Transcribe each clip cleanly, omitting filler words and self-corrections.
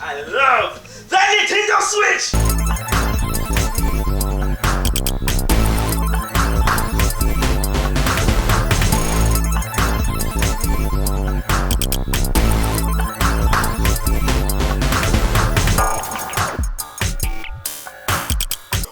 I love that Nintendo Switch!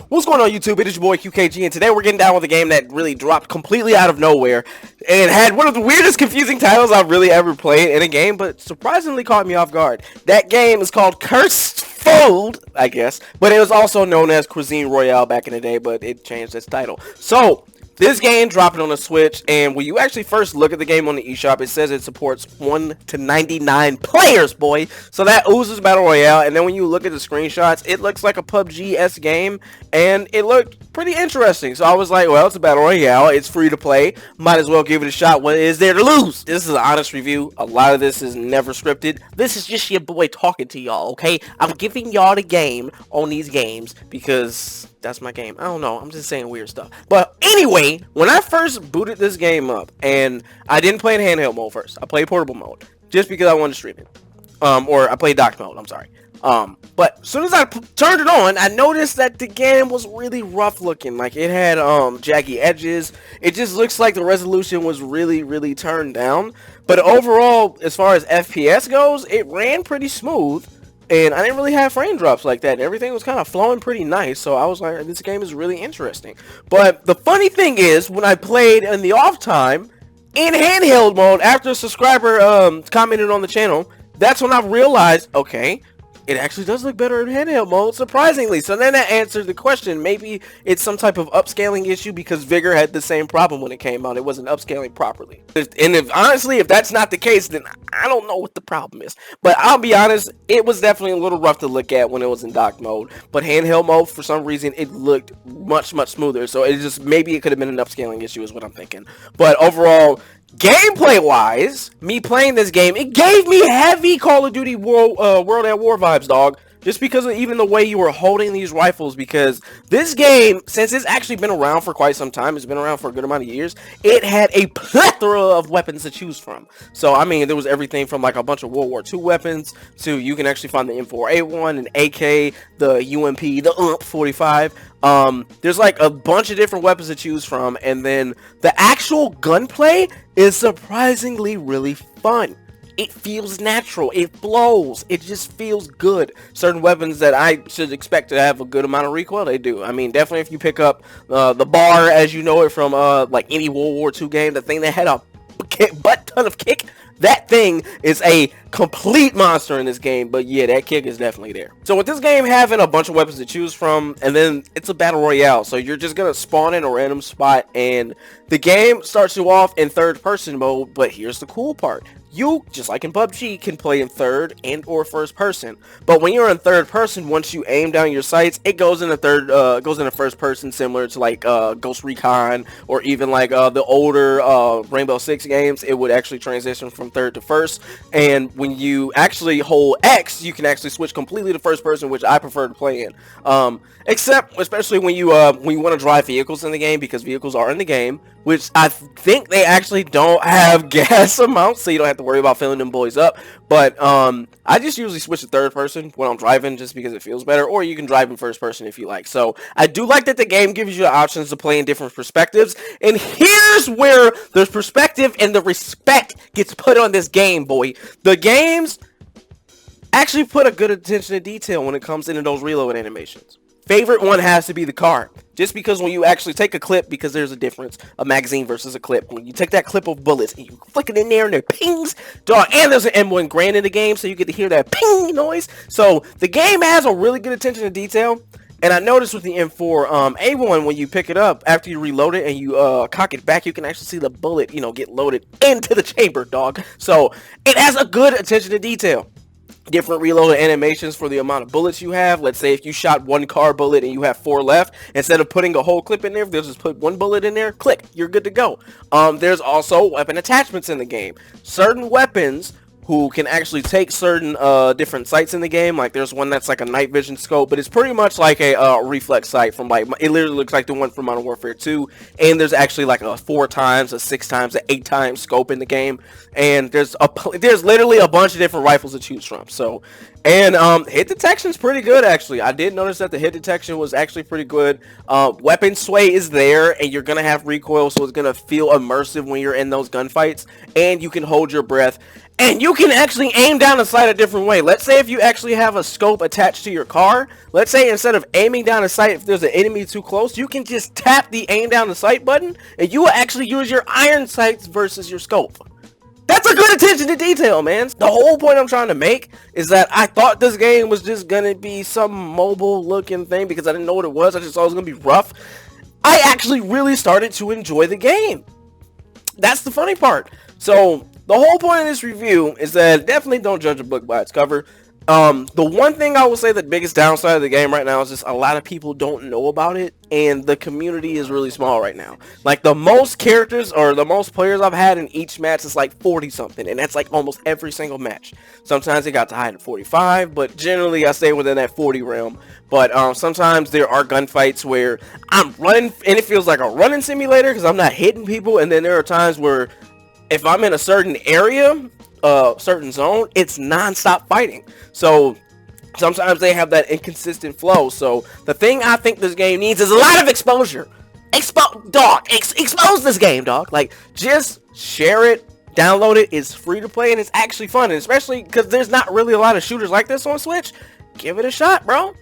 What's going on YouTube? It is your boy QKG, and today we're getting down with a game that really dropped completely out of nowhere and had one of the weirdest confusing titles I've really ever played in a game, but surprisingly caught me off guard. That game is called Crsed, I guess, but it was also known as Cuisine Royale back in the day, but it changed its title. So this game dropped on the Switch, and when you actually first look at the game on the eShop, it says it supports 1 to 99 players, boy. So that oozes Battle Royale, and then when you look at the screenshots, it looks like a PUBG-esque game, and it looked pretty interesting. So I was like, well, it's a Battle Royale, it's free to play, might as well give it a shot. What is there to lose? This is an honest review. A lot of this is never scripted. This is just your boy talking to y'all, okay? I'm giving y'all the game on these games because that's my game. I don't know, I'm just saying weird stuff. But anyway, when I first booted this game up, and I didn't play in handheld mode first, I played portable mode just because I wanted to stream it, or I played docked mode, I'm sorry. But as soon as I turned it on, I noticed that the game was really rough looking. Like, it had jaggy edges. It just looks like the resolution was really turned down. But overall, as far as FPS goes, it ran pretty smooth. And I didn't really have frame drops like that. Everything was kind of flowing pretty nice. So I was like, this game is really interesting. But the funny thing is, when I played in the off time, in handheld mode, after a subscriber commented on the channel, that's when I realized, okay, it actually does look better in handheld mode, surprisingly. So then that answered the question. Maybe it's some type of upscaling issue because Vigor had the same problem when it came out. It wasn't upscaling properly. And honestly, if that's not the case, then I don't know what the problem is. But I'll be honest, it was definitely a little rough to look at when it was in dock mode. But handheld mode, for some reason, it looked much smoother. So it just, maybe it could have been an upscaling issue is what I'm thinking. But overall, gameplay wise, me playing this game, it gave me heavy Call of Duty World at War vibes, dog. Just because of even the way you were holding these rifles, because this game, since it's actually been around for quite some time, it's been around for a good amount of years, it had a plethora of weapons to choose from. So, I mean, there was everything from like a bunch of World War II weapons to you can actually find the M4A1, an AK, the UMP, the UMP-45. There's like a bunch of different weapons to choose from, and then the actual gunplay is surprisingly really fun. It feels natural, it flows, it just feels good. Certain weapons that I should expect to have a good amount of recoil, they do. I mean, definitely if you pick up the bar as you know it from like any World War II game, the thing that had a butt ton of kick, that thing is a complete monster in this game. But yeah, that kick is definitely there. So with this game having a bunch of weapons to choose from, and then it's a battle royale, so you're just gonna spawn in a random spot, and the game starts you off in third person mode. But here's the cool part. You, just like in PUBG, can play in third and or first person. But when you're in third person, once you aim down your sights, it goes into first person, similar to like Ghost Recon, or even like the older Rainbow Six games. It would actually transition from third to first. And when you actually hold X, you can actually switch completely to first person, which I prefer to play in. Except, especially when you want to drive vehicles in the game, because vehicles are in the game, which I think they actually don't have gas amounts, so you don't have to worry about filling them boys up. But I just usually switch to third person when I'm driving, just because it feels better, or you can drive in first person if you like. So I do like that the game gives you the options to play in different perspectives, and here's where the perspective and the respect gets put on this game, boy. The games actually put a good attention to detail when it comes into those reload animations. Favorite one has to be the car. Just because when you actually take a clip, because there's a difference, a magazine versus a clip. When you take that clip of bullets and you flick it in there and it pings, dog, and there's an M1 Grand in the game, so you get to hear that ping noise. So the game has a really good attention to detail. And I noticed with the M4 A1, when you pick it up, after you reload it and you cock it back, you can actually see the bullet, get loaded into the chamber, dog. So it has a good attention to detail. Different reload animations for the amount of bullets you have. Let's say if you shot one car bullet and you have 4 left, instead of putting a whole clip in there, they'll just put 1 bullet in there, click, you're good to go. There's also weapon attachments in the game. Certain weapons who can actually take certain different sights in the game. Like there's one that's like a night vision scope, but it's pretty much like a reflex sight from like, it literally looks like the one from Modern Warfare 2. And there's actually like a 4 times, a 6 times, a 8 times scope in the game. And there's literally a bunch of different rifles to choose from. So, and hit detection's pretty good actually. I did notice that the hit detection was actually pretty good. Weapon sway is there, and you're gonna have recoil, so it's gonna feel immersive when you're in those gunfights. And you can hold your breath. And you can actually aim down the sight a different way. Let's say if you actually have a scope attached to your car. Let's say instead of aiming down the sight, if there's an enemy too close, you can just tap the aim down the sight button. And you will actually use your iron sights versus your scope. That's a good attention to detail, man. The whole point I'm trying to make is that I thought this game was just going to be some mobile looking thing because I didn't know what it was. I just thought it was going to be rough. I actually really started to enjoy the game. That's the funny part. So the whole point of this review is that definitely don't judge a book by its cover. The one thing I will say, the biggest downside of the game right now is just a lot of people don't know about it, and the community is really small right now. Like the most characters or the most players I've had in each match is like 40 something, and that's like almost every single match. Sometimes it got to high to 45, but generally I stay within that 40 realm. But sometimes there are gunfights where I'm running and it feels like a running simulator because I'm not hitting people, and then there are times where if I'm in a certain area, certain zone, it's non-stop fighting. So sometimes they have that inconsistent flow. So the thing I think this game needs is a lot of exposure. Expose this game, dog. Like, just share it, download it. It's free to play and it's actually fun, and especially because there's not really a lot of shooters like this on Switch. Give it a shot, bro.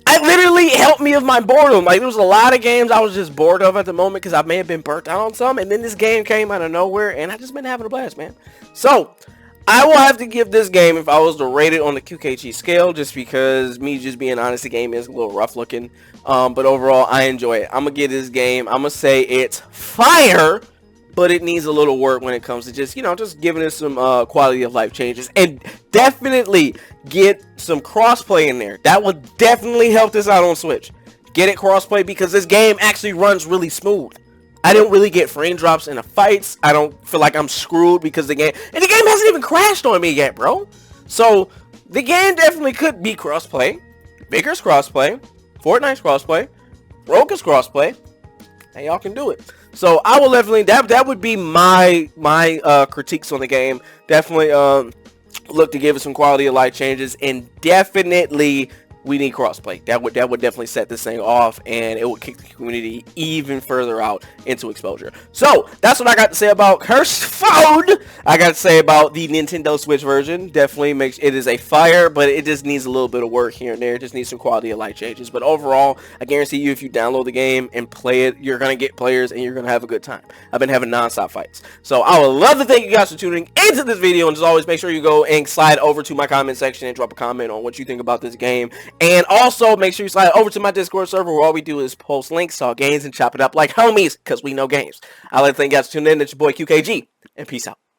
It literally helped me with my boredom. Like, there was a lot of games I was just bored of at the moment because I may have been burnt out on some, and then this game came out of nowhere, and I just been having a blast, man. So, I will have to give this game, if I was to rate it on the QKG scale, just because, me just being honest, the game is a little rough looking. But overall, I enjoy it. I'm going to give this game, I'm going to say it's fire, but it needs a little work when it comes to just, you know, just giving it some quality of life changes. And definitely get some crossplay in there. That would definitely help this out on Switch. Get it crossplay because this game actually runs really smooth. I didn't really get frame drops in the fights. I don't feel like I'm screwed because the game hasn't even crashed on me yet, bro. So the game definitely could be crossplay. Vigor's crossplay. Fortnite's crossplay. Rogue is crossplay. And y'all can do it. So I will definitely, that would be my critiques on the game. Definitely look to give it some quality of life changes, and definitely we need crossplay. That would definitely set this thing off, and it would kick the community even further out into exposure. So that's what I got to say about Crsed F.O.A.D. I got to say about the Nintendo Switch version. Definitely makes it is a fire, but it just needs a little bit of work here and there. It just needs some quality of life changes. But overall, I guarantee you, if you download the game and play it, you're gonna get players and you're gonna have a good time. I've been having non-stop fights. So I would love to thank you guys for tuning into this video, and as always, make sure you go and slide over to my comment section and drop a comment on what you think about this game. And also, make sure you slide over to my Discord server where all we do is post links, talk games, and chop it up like homies, because we know games. I'd like to thank you guys for tuning in. It's your boy QKG, and peace out.